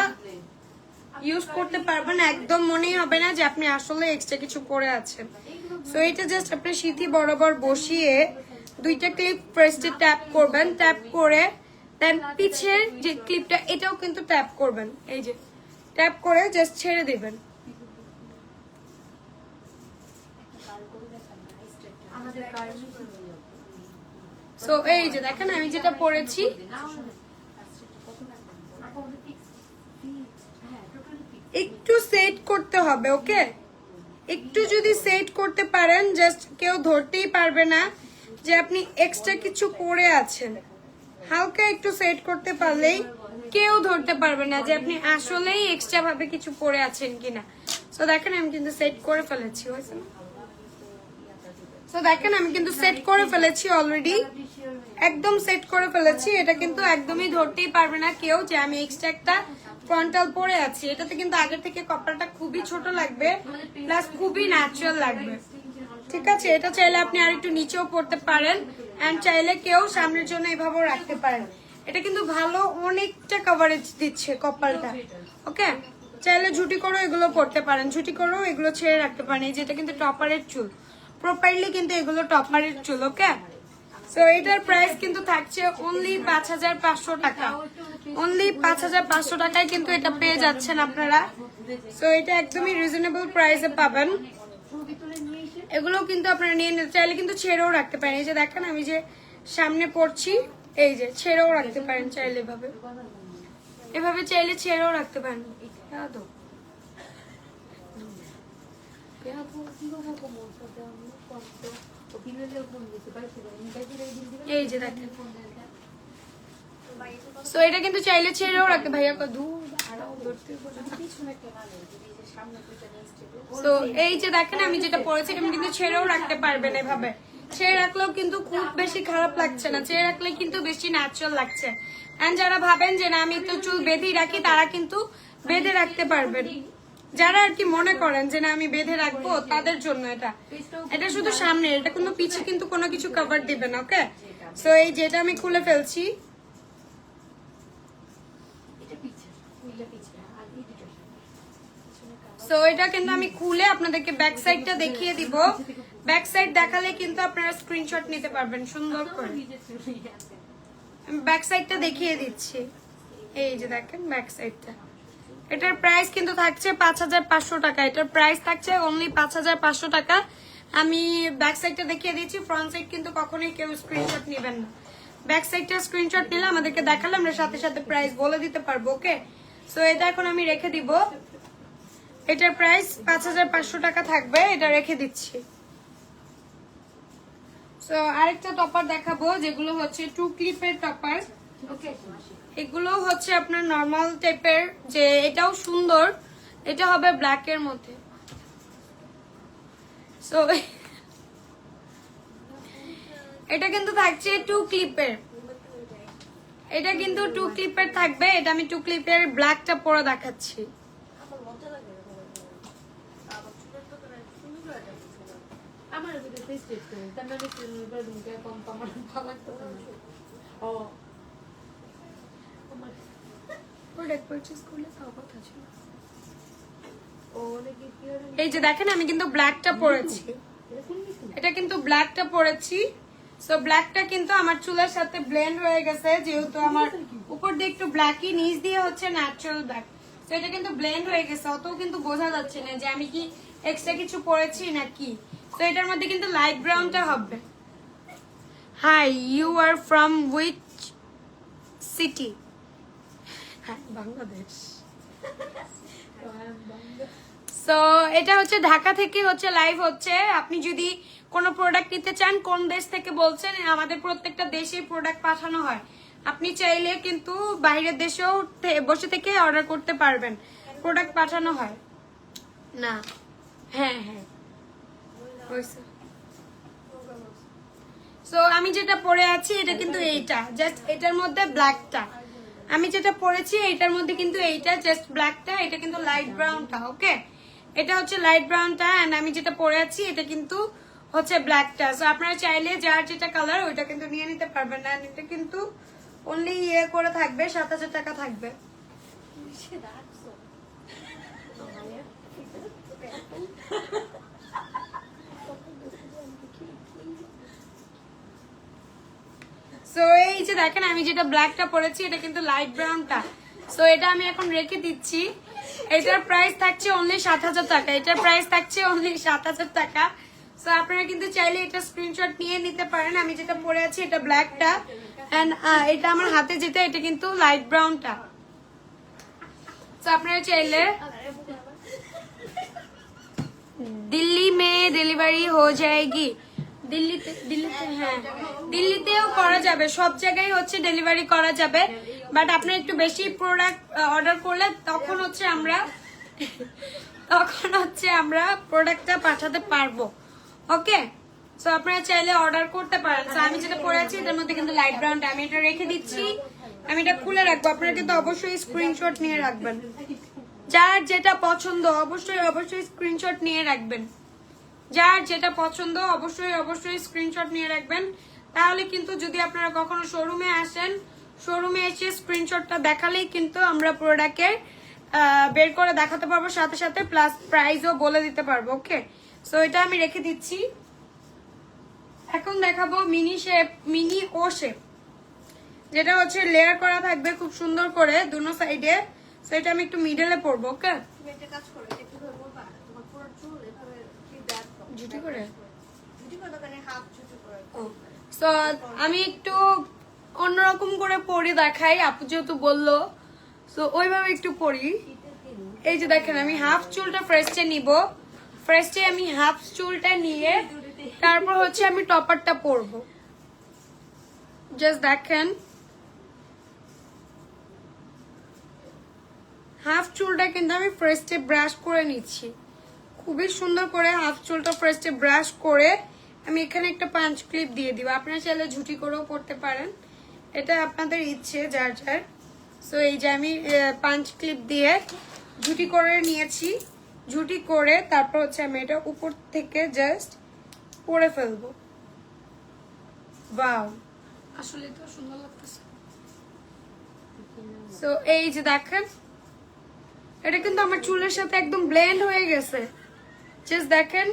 ইউজ করতে পারবেন, একদম মনেই হবে না যে আপনি আসলে এক্সট্রা কিছু পরে আছেন। সো এটা জাস্ট আপনি সিথি বরাবর বসিয়ে 2টা ক্লিপ ফার্স্টে ট্যাপ করবেন, ট্যাপ করে দেন পিছের যে ক্লিপটা এটাও কিন্তু ট্যাপ করবেন, এই যে ট্যাপ করে জাস্ট ছেড়ে দিবেন। সো এই যে দেখেন আমি যেটা পরেছি, একটু সেট করতে হবে, ওকে? একটু যদি সেট করতে পারেন জাস্ট কেউ ধরতেই পারবে না যে আপনি এক্সট্রা কিছু পরে আছেন। হালকা একটু সেট করতে পারলেই কেউ ধরতে পারবে না যে আপনি আসলেই এক্সট্রা ভাবে কিছু পরে আছেন কিনা। সো দেখেন আমি কিন্তু সেট করে ফেলেছি, হয়েছে না? সো দেখেন আমি কিন্তু সেট করে ফেলেছি অলরেডি, একদম সেট করে ফেলেছি। এটা কিন্তু একদমই ধরতেই পারবে না কেউ যে আমি এক্সট্রা একটা ফ্রন্টাল পরে আছি। এটাতে কিন্তু আগের থেকে কপালটা খুবই ছোট লাগবে, প্লাস খুবই ন্যাচারাল লাগবে, ঠিক আছে? এটা চাইলে আপনি আর একটু নিচেও পড়তে পারেন, এন্ড চাইলে কেউ সামনের জন্য এভাবেও রাখতে পারেন। এটা কিন্তু ভালো অনেকটা কভারেজ দিচ্ছে কপালটা, ওকে? চাইলে ঝুটি করেও এগুলো পড়তে পারেন, ঝুটি করেও এগুলো ছেড়ে রাখতে পারেন। এই যেটা কিন্তু টপারের চুল, প্রপারলি কিন্তু এগুলো টপারের চুল, ওকে? সো এটার প্রাইস কিন্তু থাকছে অনলি 5500 টাকা। অনলি 5500 টাকায় কিন্তু এটা পেয়ে যাচ্ছেন আপনারা। সো এটা একদমই রিজনেবল প্রাইসে পাবেন। এগুলো কিন্তু আপনারা নিয়ে নিতে চাইলে কিন্তু ছেড়েও রাখতে পারেন। এই যে দেখেন আমি যে সামনে পড়ছি, এই যে ছেড়েও রাখতে পারেন চাইলে, এভাবে এভাবে চাইলে ছেড়েও রাখতে পারেন। এই যে দেখেন, সো এটা কিন্তু চাইলে ছেড়েও রাখতে, ভাইয়া তো এই যে দেখেন আমি যেটা পরেছি এটা কিন্তু ছেড়েও রাখতে পারবেন। এভাবে ছেড়ে রাখলেও কিন্তু খুব বেশি খারাপ লাগছে না, ছেড়ে রাখলে কিন্তু বেশি ন্যাচারাল লাগছে। এন্ড যারা ভাবেন যে না আমি তো চুল বেঁধেই রাখি, তারা কিন্তু বেঁধে রাখতে পারবেন। যারা আর কি মনে করেন যে না আমি বেঁধে রাখবো, তাদের জন্য এটা। এটা শুধু সামনে, এটা কোনো পিছে কিন্তু কোনো কিছু কভার দিবে না, ওকে? সো এই যেটা আমি খুলে ফেলছি, সো এটা কিন্তু আমি খুলে আপনাদেরকে ব্যাক সাইডটা দেখিয়ে দিব। ব্যাক সাইড দেখালে কিন্তু আপনারা স্ক্রিনশট নিতে পারবেন সুন্দর করে। আমি ব্যাক সাইডটা দেখিয়ে দিচ্ছি, এই যে দেখেন ব্যাক সাইডটা। এটার প্রাইস কিন্তু থাকছে 5500 টাকা। এটার প্রাইস থাকছে অনলি 5500 টাকা। আমি ব্যাক সাইডটা দেখিয়ে দিচ্ছি, ফ্রন্ট সাইড কিন্তু কখনোই কেউ স্ক্রিনশট নেবেন না। ব্যাক সাইডটা স্ক্রিনশট নিলে আমাদেরকে দেখালে আমরা সাথে সাথে প্রাইস বলে দিতে পারবো, ওকে? সো এটা এখন আমি রেখে দিব। এটার প্রাইস 5500 টাকা থাকবে, এটা রেখে দিচ্ছি। সো আরেকটা টপার দেখাবো, যেগুলো হচ্ছে 2 ক্লিপের টপার, ওকে? এগুলো হচ্ছে আপনার নর্মাল টাইপের, যে এটাও সুন্দর, এটা হবে ব্ল্যাক এর মধ্যে। সো এটা কিন্তু থাকছে 2 ক্লিপের, এটা কিন্তু 2 ক্লিপের থাকবে। এটা আমি 2 ক্লিপের ব্ল্যাকটা পরে দেখাচ্ছি। আমার এই যে দেখেন আমি কিন্তু ব্ল্যাকটা পরেছি, এটা কিন্তু ব্ল্যাকটা পরেছি। সো ব্ল্যাকটা কিন্তু আমার চুলের সাথে ব্লেন্ড হয়ে গেছে, যেহেতু আমার উপর দিয়ে একটু ব্ল্যাকই, নিচ দিয়ে হচ্ছে ন্যাচারাল ব্ল্যাক। তো এটা কিন্তু ব্লেন্ড হয়ে গেছে, অত কিন্তু বোঝা যাচ্ছে না যে আমি কি এক্সট্রা কিছু পরেছি নাকি। তো এটার মধ্যে কিন্তু লাইট ব্রাউনটা হবে। Hi, you are from which city? Bangladesh. So এটা হচ্ছে ঢাকা থেকে হচ্ছে লাইভ হচ্ছে। আপনি যদি কোনো প্রোডাক্ট নিতে চান, কোন দেশ থেকে বলছেন, আমাদের প্রত্যেকটা দেশে প্রোডাক্ট পাঠানো হয়। আপনি চাইলে কিন্তু বাইরের দেশেও বসে থেকে অর্ডার করতে পারবেন, প্রোডাক্ট পাঠানো হয় না। হ্যাঁ হ্যাঁ, সো আমি যেটা পরে আছি এটা কিন্তু এইটা, জাস্ট এটার মধ্যে ব্ল্যাকটা আমি যেটা পরেছি, এটার মধ্যে কিন্তু এইটা জাস্ট ব্ল্যাকটা, এটা কিন্তু লাইট ব্রাউনটা, ওকে? এটা হচ্ছে লাইট ব্রাউনটা, এন্ড আমি যেটা পরে আছি এটা কিন্তু হচ্ছে ব্ল্যাকটা। সো আপনারা চাইলে যার যেটা কালার ওইটা কিন্তু নিয়ে নিতে পারবেন না। এটা কিন্তু অনলি ইয়ে করে থাকবে, 7000 টাকা থাকবে। সো এই যে দেখেন আমি যেটা ব্ল্যাকটা পরেছি এটা কিন্তু লাইট ব্রাউনটা। সো এটা আমি এখন রেখে দিচ্ছি। এটার প্রাইস থাকছে অনলি 7,000 টাকা। এটার প্রাইস থাকছে অনলি 7,000 টাকা। সো আপনারা কিন্তু চাইলে এটা স্ক্রিনশট নিয়ে নিতে পারেন। আমি যেটা পরে আছি এটা ব্ল্যাকটা, এন্ড এটা আমার হাতে যেটা এটা কিন্তু লাইট ব্রাউনটা। সো আপনারা চাইলে दिल्ली में डिलीवरी हो जाएगी। দিল্লিতে হ্যাঁ দিল্লিতেও করা যাবে, সব জায়গায় হচ্ছে ডেলিভারি করা যাবে। বাট আপনার একটু বেশি প্রোডাক্ট অর্ডার করলে তখন হচ্ছে আমরা প্রোডাক্টটা পাঠাতে পারবো। ওকে, সো আপনারা চাইলে অর্ডার করতে পারেন। সো আমি যেটা পরে আছি এটার মধ্যে কিন্তু লাইট ব্রাউনটা, আমি এটা রেখে দিচ্ছি। আমি এটা খুলে রাখবো, আপনারা কিন্তু অবশ্যই স্ক্রিনশট নিয়ে রাখবেন। যার যেটা পছন্দ অবশ্যই স্ক্রিনশট নিয়ে রাখবেন। যার যেটা পছন্দ অবশ্যই স্ক্রিনশট নিয়ে রাখবেন। তাহলে কিন্তু যদি আপনারা কখনো শোরুমে আসেন, শোরুমে এসে স্ক্রিনশটটা দেখালেই কিন্তু আমরা প্রোডাক্টের বের করে দেখাতে পারবো, সাথে সাথে প্লাস প্রাইসও বলে দিতে পারবো। ওকে, সো এটা আমি রেখে দিচ্ছি। এখন দেখাবো মিনি ও শেপ, যেটা হচ্ছে লেয়ার করা থাকবে খুব সুন্দর করে দুনো সাইডে। সো এটা আমি একটু মিডলে পরবো। ওকে, সো আমি একটু অন্যরকম করে পরি দেখাই, আপু যেহেতু বললো। সো ওইভাবে একটু পরি। এই যে দেখেন আমি হাফ চুলটা ফার্স্টে নিব। ফার্স্টে আমি হাফ চুলটা নিয়ে তারপর হচ্ছে আমি টপারটা পরবো। জাস্ট দেখেন হাফ চুলটা কিন্তু আমি ফার্স্টে ব্রাশ করে নিচ্ছি খুবই সুন্দর করে। হাফ চুলটা ফার্স্টে ব্রাশ করে আমি এখানে একটা পাঞ্চ ক্লিপ দিয়ে দিব। আপনারা চাইলে ঝুটি করেও পড়তে পারেন, এটা আপনাদের ইচ্ছে যার যার। সো এই যে আমি পাঞ্চ ক্লিপ দিয়ে ঝুটি করে নিয়েছি। ঝুটি করে তারপর হচ্ছে আমি এটা উপর থেকে জাস্ট পরে ফেলবো। ওয়াও, আসলে তো সুন্দর লাগতেছে। সো এই যে দেখেন এটা কিন্তু আমার চুলের সাথে একদম ব্লেন্ড হয়ে গেছে। জাস্ট দেখেন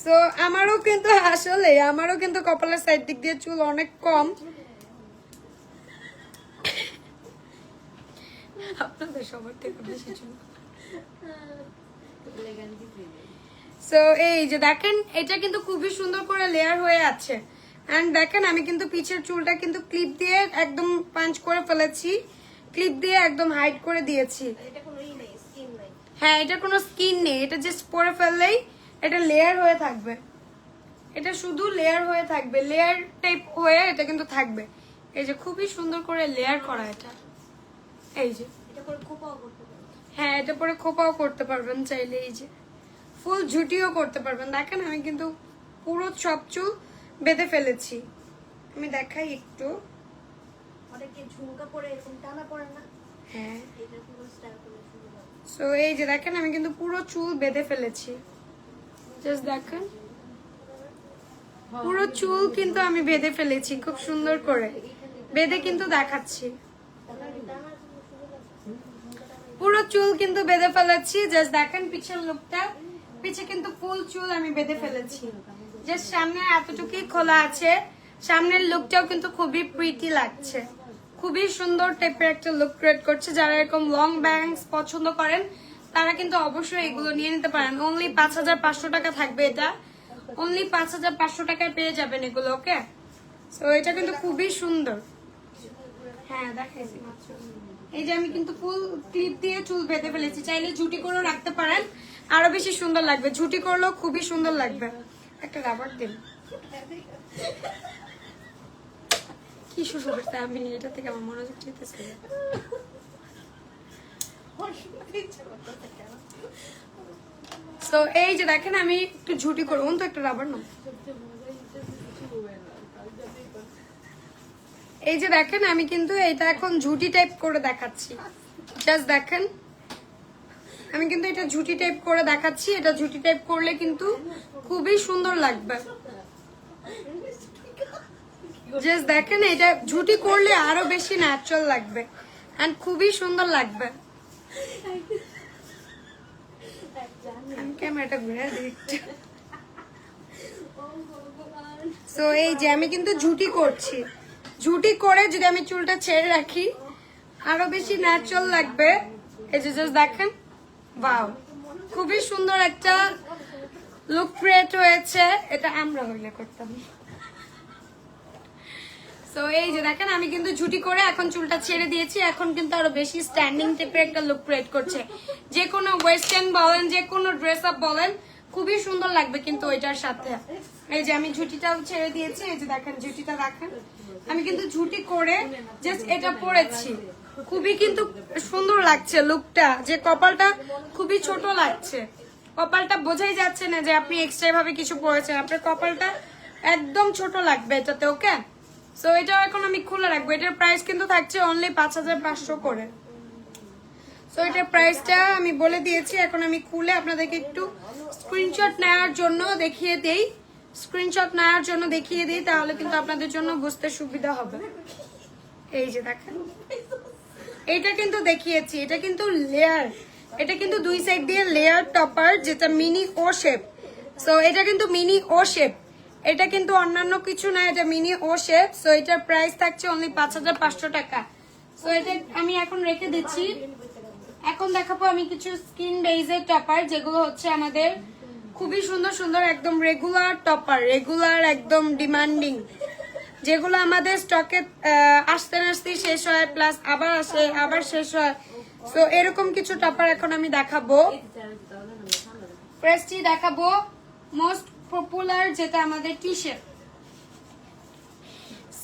সো আমারও কিন্তু কপালের সাইড দিক দিয়ে চুল অনেক কম। আপনাদের সবার থেকে বেশি চুল। সো এই যে দেখেন এটা কিন্তু খুবই সুন্দর করে লেয়ার হয়ে আছে। এন্ড দেখেন আমি কিন্তু পিছের চুলটা কিন্তু ক্লিপ দিয়ে একদম পাঞ্চ করে ফেলেছি, ক্লিপ দিয়ে একদম হাইড করে দিয়েছি। হ্যাঁ, এটা কোনো স্কিন নেই, এটা জাস্ট পরে ফেললেই এটা লেয়ার হয়ে থাকবে। এটা শুধু লেয়ার হয়ে থাকবে, লেয়ার টাইপ হয়ে এটা কিন্তু থাকবে। এই যে খুবই সুন্দর করে লেয়ার করা এটা। এই যে হ্যাঁ, এটা পরে খোপাও করতে পারবেন চাইলে। এই যে ফুল ঝুটিও করতে পারবেন। দেখেন আমি কিন্তু পুরো সব চুল বেঁধে ফেলেছি। আমি দেখাই একটু। হ্যাঁ, সো এই যে দেখেন আমি কিন্তু পুরো চুল বেঁধে ফেলেছি। জাস্ট দেখেন পুরো চুল কিন্তু আমি বেঁধে ফেলেছি খুব সুন্দর করে, বেঁধে কিন্তু দেখাচ্ছি। পুরো চুল কিন্তু বেঁধে ফেলেছি। জাস্ট দেখেন পিছের লুকটা, পিছে কিন্তু ফুল চুল আমি বেঁধে ফেলেছি। জাস্ট সামনে এতটুকুই খোলা আছে। সামনের লুকটাও কিন্তু খুবই প্রিটি লাগছে, খুবই সুন্দর টাইপের একটা লুক ক্রিয়েট করছে। যারা এরকম লং ব্যাংকস পছন্দ করেন তারা কিন্তু অবশ্যই এগুলো নিয়ে নিতে পারেন। অনলি 5,500 টাকা থাকবে এটা, অনলি 5,500 টাকায় পেয়ে যাবেন এগুলো। ওকে, সো এটা কিন্তু খুবই সুন্দর। হ্যাঁ দেখাইছি মাত্র। এই যে আমি কিন্তু ফুল ক্লিপ দিয়ে চুল বেঁধে ফেলেছি। চাইলে ঝুটি করেও রাখতে পারেন, আরো বেশি সুন্দর লাগবে। ঝুটি করলেও খুবই সুন্দর লাগবে। একটা রাবার দিন। কি শুরু করতে আমি এটা থেকে আমার মনোযোগ যেতেছে। তো এই যে দেখেন আমি একটু ঝুটি করবো তো একটা রাবার না। এই যে দেখেন আমি কিন্তু এটা এখন ঝুটি টাইপ করে দেখাচ্ছি। জাস্ট দেখেন আমি কিন্তু এটা ঝুটি টাইপ করে দেখাচ্ছি। এটা ঝুটি টাইপ করলে কিন্তু খুবই সুন্দর লাগবে। জাস্ট দেখেন এটা ঝুটি করলে আরো বেশি ন্যাচারাল লাগবে এন্ড খুবই সুন্দর লাগবে। আমি ক্যামেরাটা ঘুরে দিচ্ছি। সো এই যে আমি কিন্তু ঝুটি করছি, ঝুটি করে যদি আমি চুলটা ছেড়ে রাখি আরো বেশি ন্যাচারাল লাগবে। এই যে জাস্ট দেখেন, ওয়াও, খুবই সুন্দর একটা লুক ক্রিয়েট হয়েছে। এটা আমরা হইলে করতাম। সো এই যে দেখেন আমি কিন্তু ঝুটি করে এখন চুলটা ছেড়ে দিয়েছি, এখন কিন্তু আরো বেশি স্ট্যান্ডিং টাইপের একটা লুক ক্রিয়েট করছে। যে কোনো ওয়েস্টার্ন বলেন, যে কোনো ড্রেস আপ বলেন, খুবই সুন্দর লাগবে কিন্তু ওইটার সাথে। এই যে আমি ঝুটিটাও ছেড়ে দিয়েছি, এই যে দেখেন ঝুটিটা দেখেন, আমি কিন্তু ঝুটি করে জাস্ট এটা পরেছি, খুবই কিন্তু সুন্দর লাগছে লুকটা। যে কপালটা খুবই ছোট লাগছে, কপালটা বোঝাই যাচ্ছে না যে আপনি এক্সট্রা ভাবে কিছু পরেছেন, আপনার কপালটা একদম ছোট লাগবে এটাতে। ওকে, সো এটা এখন আমি খুলে রাখবো। এটার প্রাইস কিন্তু থাকছে অনলি 5500 করে। সো এটার প্রাইসটা আমি বলে দিয়েছি, এখন আমি খুলে আপনাদেরকে একটু স্ক্রিনশট নেওয়ার জন্য দেখিয়ে দেই, স্ক্রিনশট নেওয়ার জন্য দেখিয়ে দিই, তাহলে কিন্তু আপনাদের জন্য বুঝতে সুবিধা হবে। এই যে দেখেন, এটা কিন্তু দেখিয়েছি, এটা কিন্তু লেয়ার, এটা কিন্তু দুই সাইড দিয়ে লেয়ার টপার, যেটা মিনি ও শেপ। সো এটা কিন্তু মিনি ও শেপ, এটা কিন্তু অন্যান্য কিছু না, এটা মিনি ও শেপ। সো এটার প্রাইস থাকছে অনলি 5500 টাকা। সো এটা আমি এখন রেখে দিচ্ছি। এখন দেখাবো আমি কিছু স্কিন বেজের টপার, যেগুলো হচ্ছে আমাদের খুবই সুন্দর সুন্দর একদম রেগুলার টপার, রেগুলার একদম ডিমান্ডিং, যেগুলো আমাদের স্টকে আসতে আসতেই শেষ হয়, প্লাস আবার আসে আবার শেষ হয়। সো এরকম কিছু টপার এখন আমি দেখাবো। প্রেস্টি দেখাবো মোস্ট পপুলার, যেটা আমাদের টি শেপ।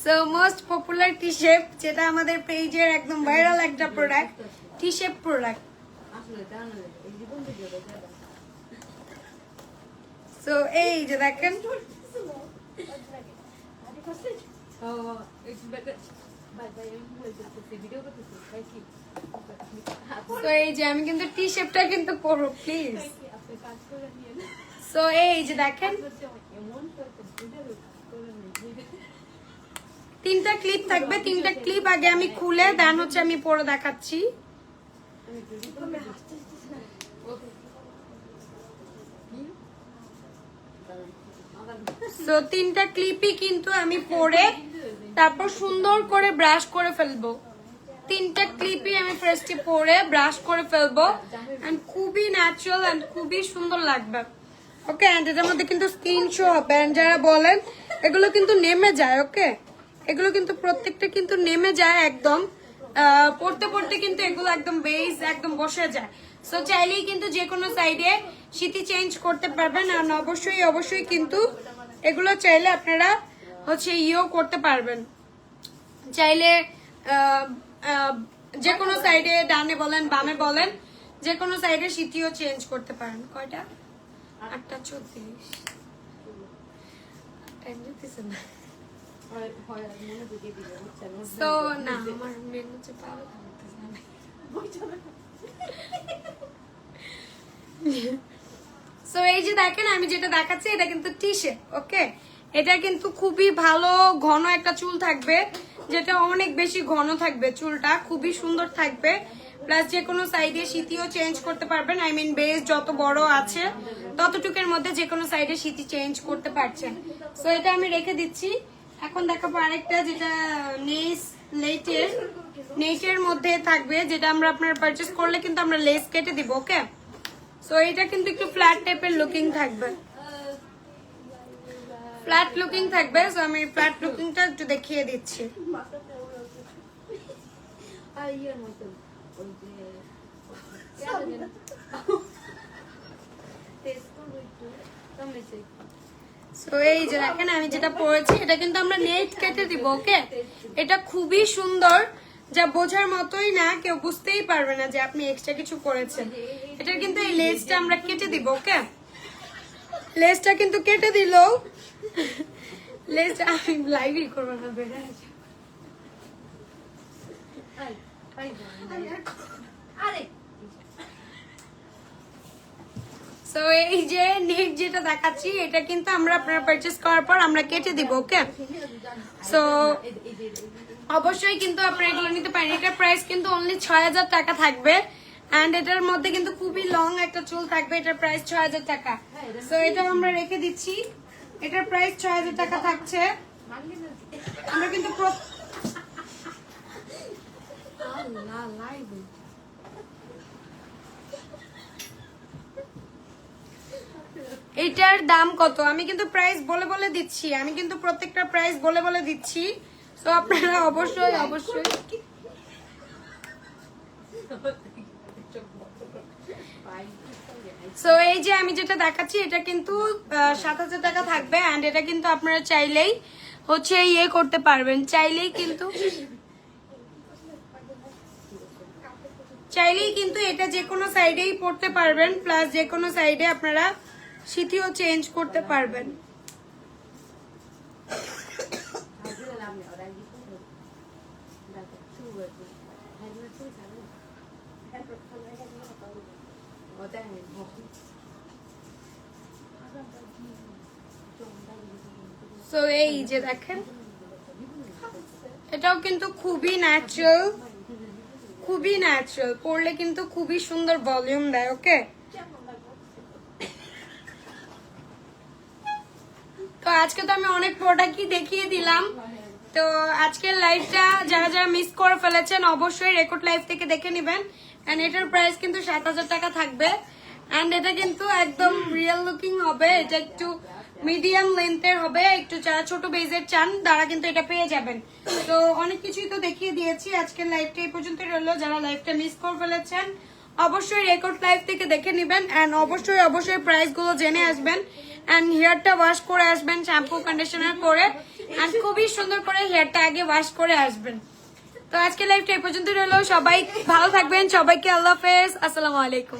সো মোস্ট পপুলার টি শেপ, যেটা আমাদের পেজের একদম ভাইরাল একটা প্রোডাক্ট, টি শেপ প্রোডাক্ট। সো এই যে দেখেন, তো এই যে আমি কিন্তু টি শেপটা কিন্তু করবো প্লিজ। সো এই যে দেখেন, তিনটা ক্লিপ থাকবে, তিনটা ক্লিপ আগে আমি খুলে দেন হচ্ছে আমি পরে দেখাচ্ছি। সো তিনটা ক্লিপই কিন্তু আমি পরে তারপর সুন্দর করে ব্রাশ করে ফেলবো। তিনটা ক্লিপই আমি ফার্স্টে পরে ব্রাশ করে ফেলবো, এন্ড খুবই ন্যাচারাল এন্ড খুবই সুন্দর লাগবে। ওকে, এন্ড এটার মধ্যে কিন্তু স্ক্রিন শো হবে, এন্ড যারা বলেন এগুলো কিন্তু নেমে যায়। ওকে, এগুলো কিন্তু প্রত্যেকটা কিন্তু নেমে যায় একদম, পড়তে পড়তে কিন্তু এগুলো একদম বেস একদম বসে যায়। সো চাইলেই কিন্তু যে কোনো সাইডে সিটি চেঞ্জ করতে পারবেন, আর অবশ্যই অবশ্যই কিন্তু এগুলো চাইলে আপনারা হচ্ছে ইও করতে পারবেন, চাইলে যে কোনো সাইডে ডানে বলেন বামে বলেন যে কোনো সাইডে সিটিও চেঞ্জ করতে পারেন। কয়টা? 8:34 টাইম দিতেছে না। তো না আমার মেনু যে পাওয়া সো এই যে দেখেন আমি যেটা দেখাচ্ছি এটা কিন্তু টি শেপ। ওকে, এটা কিন্তু খুবই ভালো ঘন একটা চুল থাকবে, যেটা অনেক বেশি ঘন থাকবে, চুলটা খুবই সুন্দর থাকবে, প্লাস যে কোনো সাইডে সিটিও চেঞ্জ করতে পারবেন। আই মিন বেস যত বড় আছে ততটুকুর মধ্যে যে কোনো সাইডে সিটি চেঞ্জ করতে পারছেন। সো এটা আমি রেখে দিচ্ছি। এখন দেখাবো আরেকটা, যেটা নেটের মধ্যে থাকবে, যেটা আমরা আপনার পারচেস করলে কিন্তু আমরা লেস কেটে দিব। ওকে, সো এটা কিন্তু একটু ফ্ল্যাট টাইপের লুকিং থাকবে, ফ্ল্যাট লুকিং থাকবে। সো আমি ফ্ল্যাট লুকিংটা একটু দেখিয়ে দিচ্ছি। সো এই যে দেখেন আমি যেটা পরেছি এটা কিন্তু আমরা নেট কেটে দিব। ওকে, এটা খুবই সুন্দর, যা বোঝার মতোই না, কেউ বুঝতেই পারবে না যে আপনি এক্সট্রা কিছু করেছেন। এটা কিন্তু এই লেসটা আমরা কেটে দিব। ওকে, লেসটা কিন্তু কেটে দিল, লেসটা আমি লাইভই করবো না, বেড়ে সো এই যে নেট যেটা দেখাচ্ছি এটা কিন্তু আমরা আপনারা পারচেজ করার পর আমরা কেটে দিব। ওকে, সো অবশ্যই কিন্তু আপনারা এগুলো নিতে পারেন। এটার প্রাইস কিন্তু অনলি 6000 টাকা থাকবে, এন্ড এটার মধ্যে কিন্তু খুবই লং একটা চুল থাকবে। এটার প্রাইস 6000 টাকা। সো এটা আমরা রেখে দিচ্ছি। এটার প্রাইস 6000 টাকা থাকছে। আমরা কিন্তু এটার দাম কত আমি কিন্তু প্রাইস বলে বলে দিচ্ছি, আমি কিন্তু প্রত্যেকটা প্রাইস বলে বলে দিচ্ছি। তো আপনারা অবশ্যই অবশ্যই সো এই যে আমি যেটা দেখাচ্ছি এটা কিন্তু 7000 টাকা থাকবে। এন্ড এটা কিন্তু আপনারা চাইলেই হচ্ছে ইয়ে করতে পারবেন, চাইলেই কিন্তু এটা যে কোনো সাইডেই পড়তে পারবেন, প্লাস যে কোনো সাইডে আপনারা সিটিও চেঞ্জ করতে পারবেন। সো এই যে দেখেন এটাও কিন্তু খুবই ন্যাচারাল, খুবই ন্যাচারাল, পরলে কিন্তু খুবই সুন্দর ভলিউম দেয়। ওকে, তো আজকে তো আমি অনেক প্রোডাক্টই দেখিয়ে দিলাম। তো আজকের লাইভটা যারা যারা মিস করে ফেলেছেন অবশ্যই রেকর্ড লাইভ থেকে দেখে নেবেন। এন্ড এটার প্রাইস কিন্তু 7000 টাকা থাকবে। এন্ড এটা কিন্তু একদম রিয়েল লুকিং হবে, এটা একটু মিডিয়াম লেন্থের হবে, একটু যারা ছোট বেজের চান তারা কিন্তু এটা পেয়ে যাবেন। তো অনেক কিছুই তো দেখিয়ে দিয়েছি, আজকের লাইভটা এই পর্যন্ত রইলো। যারা লাইভটা মিস করে ফেলেছেন অবশ্যই রেকর্ড লাইভ থেকে দেখে নেবেন। এন্ড অবশ্যই অবশ্যই প্রাইস গুলো জেনে আসবেন। এন্ড হেয়ারটা ওয়াশ করে আসবেন শ্যাম্পু কন্ডিশনার করে, এন্ড খুবই সুন্দর করে হেয়ারটা আগে ওয়াশ করে আসবেন। তো আজকের লাইভটা এই পর্যন্ত রইলো, সবাই ভালো থাকবেন, সবাইকে আল্লাহ হাফেজ, আসসালামু আলাইকুম।